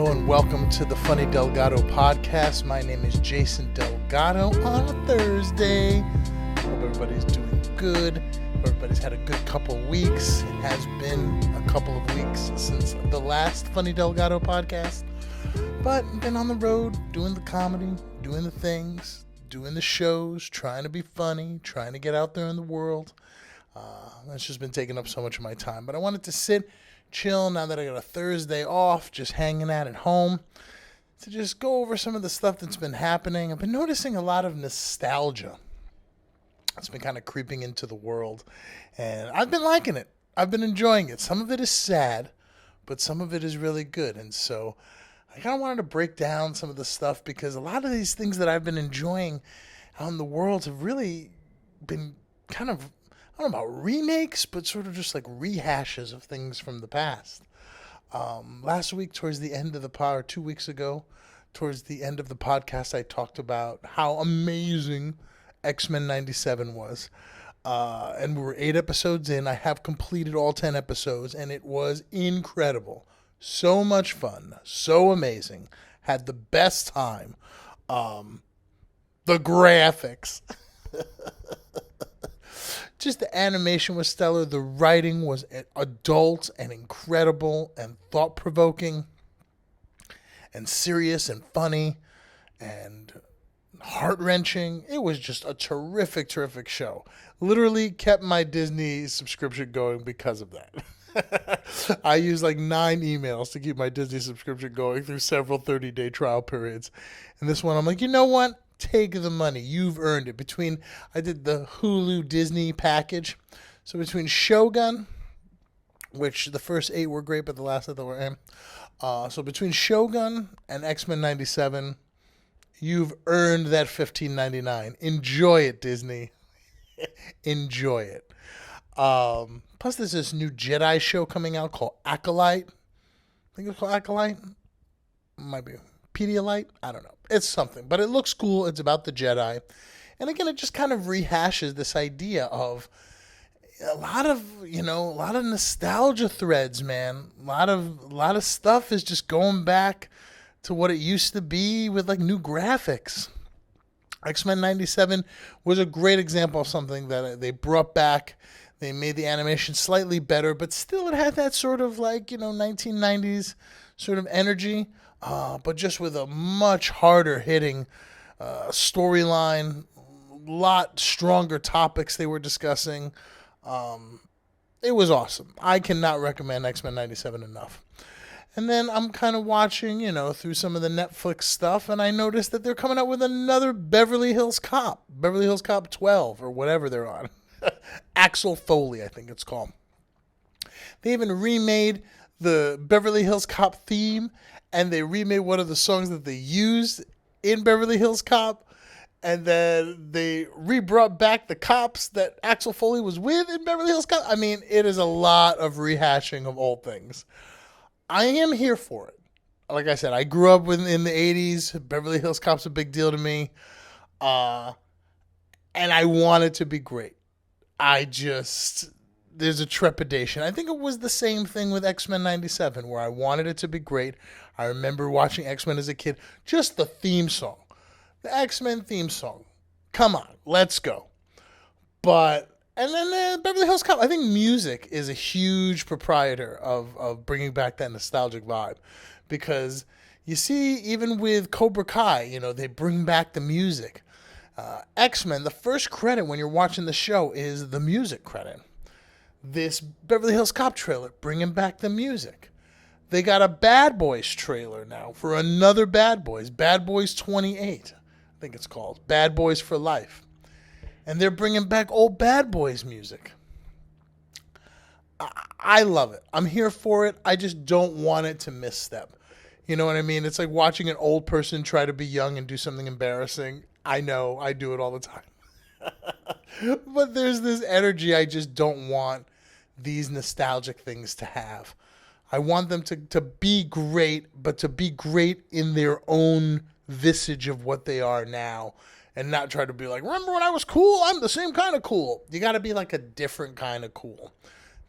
Hello and welcome to the Funny Delgado podcast. My name is Jason Delgado on a Thursday. Hope everybody's doing good. Everybody's had a good couple weeks. It has been a couple of weeks since the last Funny Delgado podcast. But been on the road, doing the comedy, doing the things, doing the shows, trying to be funny, trying to get out there in the world. That's just been taking up so much of my time. But I wanted to sit, chill, now that I got a Thursday off, just hanging out at home, to just go over some of the stuff that's been happening. I've been noticing a lot of nostalgia. It's been kind of creeping into the world, and I've been liking it. I've been enjoying it. Some of it is sad, but some of it is really good. And so I kind of wanted to break down some of the stuff, because a lot of these things that I've been enjoying out in the world have really been kind of, I don't know about remakes, but sort of just like rehashes of things from the past. Last week, towards the end of the pod, or 2 weeks ago, towards the end of the podcast, I talked about how amazing X-Men 97 was. And we were 8 episodes in. I have completed all 10 episodes, and it was incredible. So much fun. So amazing. Had the best time. The graphics. Just the animation was stellar. The writing was adult and incredible and thought-provoking and serious and funny and heart-wrenching. It was just a terrific, terrific show. Literally kept my Disney subscription going because of that. I used like 9 emails to keep my Disney subscription going through several 30-day trial periods. And this one, I'm like, you know what? Take the money. You've earned it. I did the Hulu Disney package. So between Shogun, which the first 8 were great, but the last I thought were so between Shogun and X-Men 97, you've earned that $15.99. Enjoy it, Disney. Enjoy it. Plus, there's this new Jedi show coming out called Acolyte. I think it's called Acolyte. Might be Pedialyte. I don't know. It's something, but it looks cool. It's about the Jedi. And again, it just kind of rehashes this idea of a lot of nostalgia threads, man. A lot of stuff is just going back to what it used to be with like new graphics. X-Men 97 was a great example of something that they brought back. They made the animation slightly better, but still it had that sort of like, 1990s sort of energy, but just with a much harder hitting storyline, a lot stronger topics they were discussing. It was awesome. I cannot recommend X-Men 97 enough. And then I'm kind of watching, through some of the Netflix stuff, and I noticed that they're coming out with another Beverly Hills Cop, Beverly Hills Cop 12, or whatever they're on. Axel Foley, I think it's called. They even remade the Beverly Hills Cop theme, and they remade one of the songs that they used in Beverly Hills Cop, and then they re-brought back the cops that Axel Foley was with in Beverly Hills Cop. I mean, it is a lot of rehashing of old things. I am here for it. Like I said, I grew up in the 80s. Beverly Hills Cop's a big deal to me. And I want it to be great. There's a trepidation. I think it was the same thing with X-Men 97, where I wanted it to be great. I remember watching X-Men as a kid. Just the theme song. The X-Men theme song. Come on, let's go. And then Beverly Hills Cop, I think music is a huge proprietor of bringing back that nostalgic vibe. Because you see, even with Cobra Kai, they bring back the music. X-Men, the first credit when you're watching the show is the music credit. This Beverly Hills Cop trailer, bringing back the music. They got a Bad Boys trailer now for another Bad Boys. Bad Boys 28, I think it's called. Bad Boys for Life. And they're bringing back old Bad Boys music. I love it. I'm here for it. I just don't want it to misstep. You know what I mean? It's like watching an old person try to be young and do something embarrassing. I know. I do it all the time. But there's this energy I just don't want these nostalgic things to have. I want them to be great, but to be great in their own visage of what they are now. And not try to be like, remember when I was cool? I'm the same kind of cool. You got to be like a different kind of cool.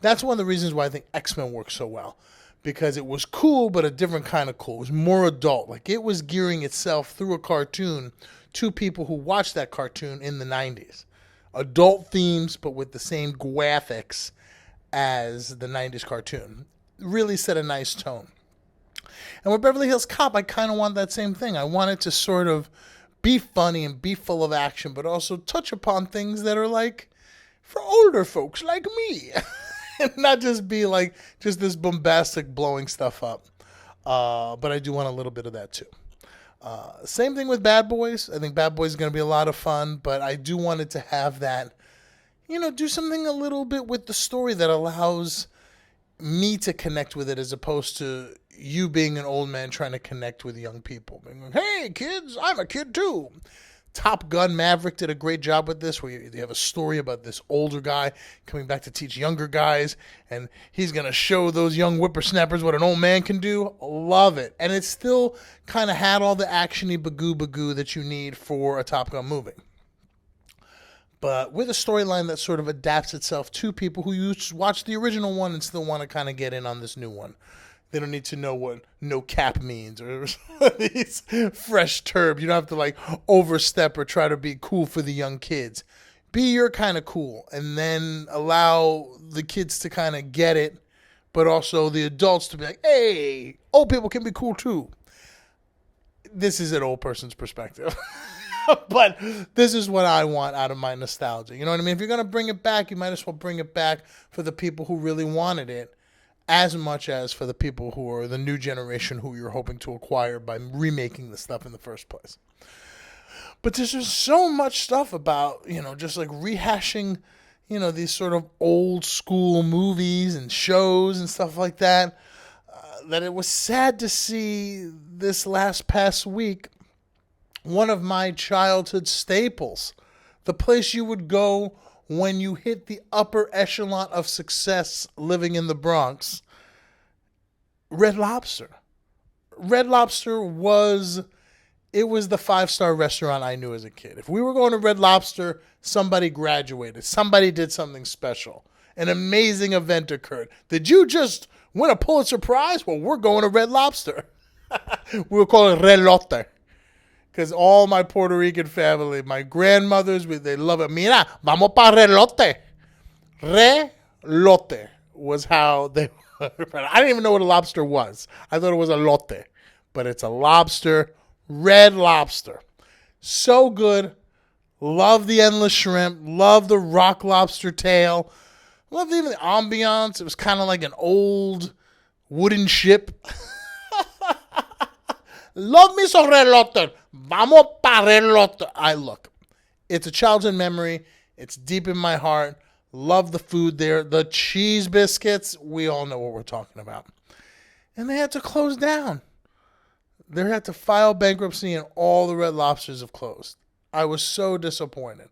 That's one of the reasons why I think X-Men works so well. because it was cool, but a different kind of cool. It was more adult. Like, it was gearing itself through a cartoon to people who watched that cartoon in the 90s. Adult themes, but with the same graphics as the 90s cartoon. Really set a nice tone. And with Beverly Hills Cop, I kind of want that same thing. I want it to sort of be funny and be full of action, but also touch upon things that are like for older folks like me. And not just be like just this bombastic blowing stuff up. But I do want a little bit of that too. Same thing with Bad Boys. I think Bad Boys is going to be a lot of fun, but I do want it to have that, do something a little bit with the story that allows me to connect with it, as opposed to you being an old man trying to connect with young people. Being like, hey, kids, I'm a kid too. Top Gun Maverick did a great job with this, where you have a story about this older guy coming back to teach younger guys, and he's going to show those young whippersnappers what an old man can do. Love it. And it still kind of had all the action-y bagoo that you need for a Top Gun movie. But with a storyline that sort of adapts itself to people who used to watch the original one and still want to kind of get in on this new one. They don't need to know what no cap means or these fresh terms. You don't have to like overstep or try to be cool for the young kids. Be your kind of cool, and then allow the kids to kind of get it, but also the adults to be like, hey, old people can be cool too. This is an old person's perspective. But this is what I want out of my nostalgia. You know what I mean? If you're going to bring it back, you might as well bring it back for the people who really wanted it, as much as for the people who are the new generation who you're hoping to acquire by remaking the stuff in the first place. But there's just so much stuff about, just like rehashing, these sort of old school movies and shows and stuff like that, that it was sad to see this past week, one of my childhood staples, the place you would go when you hit the upper echelon of success living in the Bronx, Red Lobster. Red Lobster was the 5-star restaurant I knew as a kid. If we were going to Red Lobster, somebody graduated. Somebody did something special. An amazing event occurred. Did you just win a Pulitzer Prize? Well, we're going to Red Lobster. We were calling it Relote. Because all my Puerto Rican family, my grandmothers, they love it. Mira, vamos pa relote. Relote was how they were. I didn't even know what a lobster was. I thought it was a lote. But it's a lobster, Red Lobster. So good. Love the endless shrimp. Love the rock lobster tail. Love even the ambiance. It was kind of like an old wooden ship. Love me some relote. Vamos pa relote. Look, it's a childhood memory. It's deep in my heart. Love the food there. The cheese biscuits, we all know what we're talking about. And they had to close down. They had to file bankruptcy and all the Red Lobsters have closed. I was so disappointed.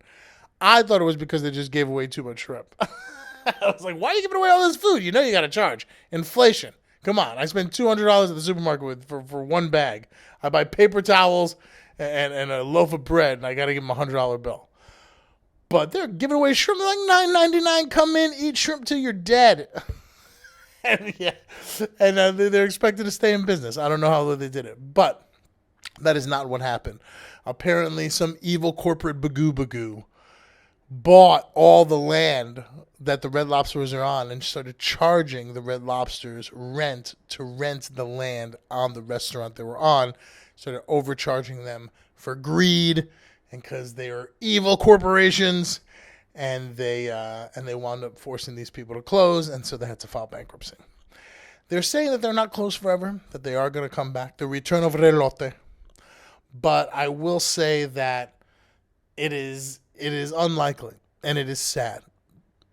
I thought it was because they just gave away too much shrimp. I was like, why are you giving away all this food? You know you got to charge. Inflation. Come on, I spent $200 at the supermarket for one bag. I buy paper towels and a loaf of bread, and I got to give them a $100 bill. But they're giving away shrimp. They're like $9.99. Come in, eat shrimp till you're dead. And they're expected to stay in business. I don't know how they did it, but that is not what happened. Apparently, some evil corporate bagoo bought all the land that the Red Lobsters are on and started charging the Red Lobsters rent to rent the land on the restaurant they were on. Started overcharging them for greed and because they are evil corporations, and they wound up forcing these people to close, and so they had to file bankruptcy. They're saying that they're not closed forever, that they are going to come back. The return of Relote. But I will say that it is unlikely, and it is sad.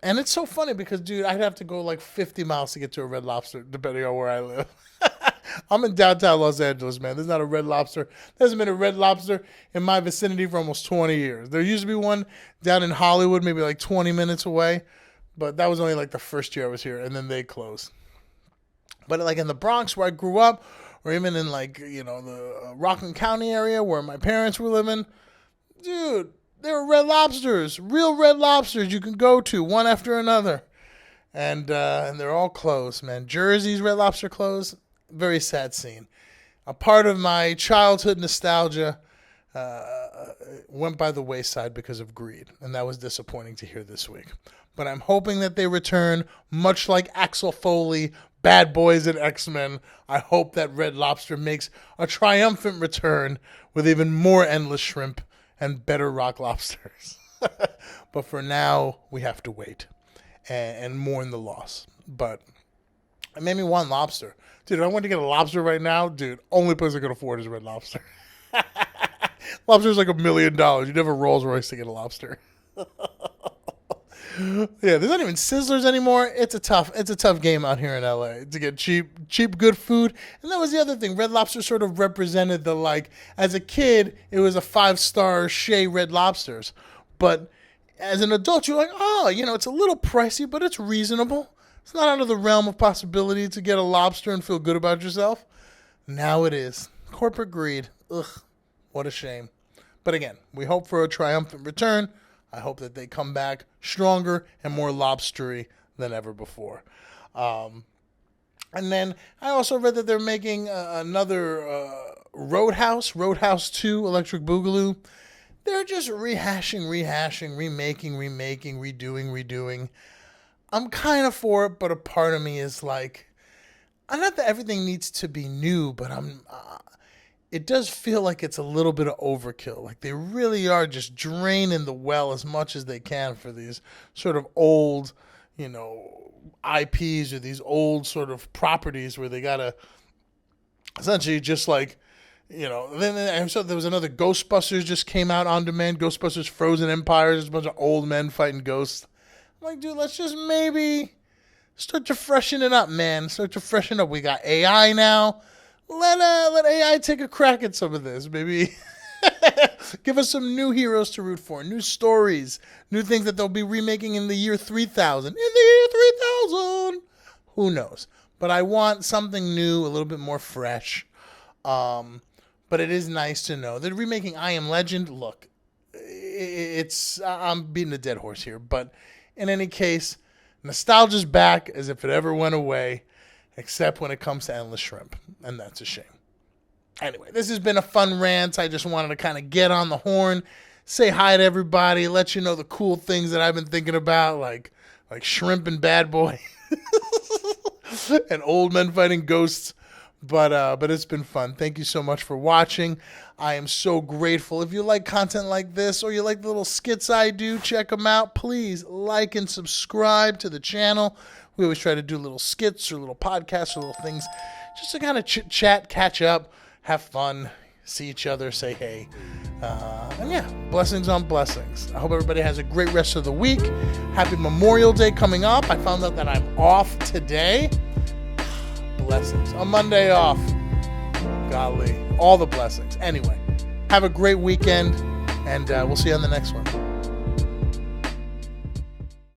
And it's so funny because, dude, I'd have to go like 50 miles to get to a Red Lobster, depending on where I live. I'm in downtown Los Angeles, man. There's not a Red Lobster. There hasn't been a Red Lobster in my vicinity for almost 20 years. There used to be one down in Hollywood, maybe like 20 minutes away. But that was only like the first year I was here, and then they closed. But like in the Bronx where I grew up, or even in like, the Rockland County area where my parents were living, dude, there were Red Lobsters, real Red Lobsters you can go to one after another. and they're all closed, man. Jersey's Red Lobster closed. Very sad scene. A part of my childhood nostalgia went by the wayside because of greed, and that was disappointing to hear this week. But I'm hoping that they return, much like Axel Foley, Bad Boys, and X-Men. I hope that Red Lobster makes a triumphant return with even more endless shrimp and better rock lobsters. But for now, we have to wait and mourn the loss. But it made me want lobster. Dude, if I want to get a lobster right now, dude, only place I can afford is Red Lobster. Lobster's like $1 million. You'd have a Rolls Royce to get a lobster. Yeah, there's not even Sizzlers anymore. It's a tough game out here in LA to get cheap, good food. And that was the other thing. Red Lobster sort of represented the, like, as a kid, it was a 5-star Shea Red Lobsters. But as an adult, you're like, oh, it's a little pricey, but it's reasonable. It's not out of the realm of possibility to get a lobster and feel good about yourself. Now it is. Corporate greed. Ugh, what a shame. But again, we hope for a triumphant return. I hope that they come back stronger and more lobstery than ever before. And then I also read that they're making another Roadhouse 2, Electric Boogaloo. They're just rehashing, remaking, redoing. I'm kind of for it, but a part of me is like, not that everything needs to be new, but it does feel like it's a little bit of overkill. Like they really are just draining the well as much as they can for these sort of old, IPs or these old sort of properties where they gotta essentially just like, then I saw there was another Ghostbusters just came out on demand. Ghostbusters Frozen Empires. There's a bunch of old men fighting ghosts. I'm like, dude, let's just maybe start to freshen it up, man. Start to freshen up. We got AI now. Let AI take a crack at some of this. Maybe give us some new heroes to root for, new stories, new things that they'll be remaking in the year 3000. In the year 3000! Who knows? But I want something new, a little bit more fresh. But it is nice to know. They're remaking I Am Legend. Look, I'm beating a dead horse here. But in any case, nostalgia's back as if it ever went away. Except when it comes to endless shrimp. And that's a shame. Anyway, this has been a fun rant. I just wanted to kind of get on the horn, say hi to everybody, let you know the cool things that I've been thinking about, like shrimp and Bad Boy. And old men fighting ghosts. But it's been fun. Thank you so much for watching. I am so grateful. If you like content like this or you like the little skits I do, check them out. Please like and subscribe to the channel. We always try to do little skits or little podcasts or little things just to kind of chit-chat, catch up, have fun, see each other, say hey. And yeah, blessings on blessings. I hope everybody has a great rest of the week. Happy Memorial Day coming up. I found out that I'm off today. Blessings. A Monday off. Golly. All the blessings. Anyway, have a great weekend, and we'll see you on the next one.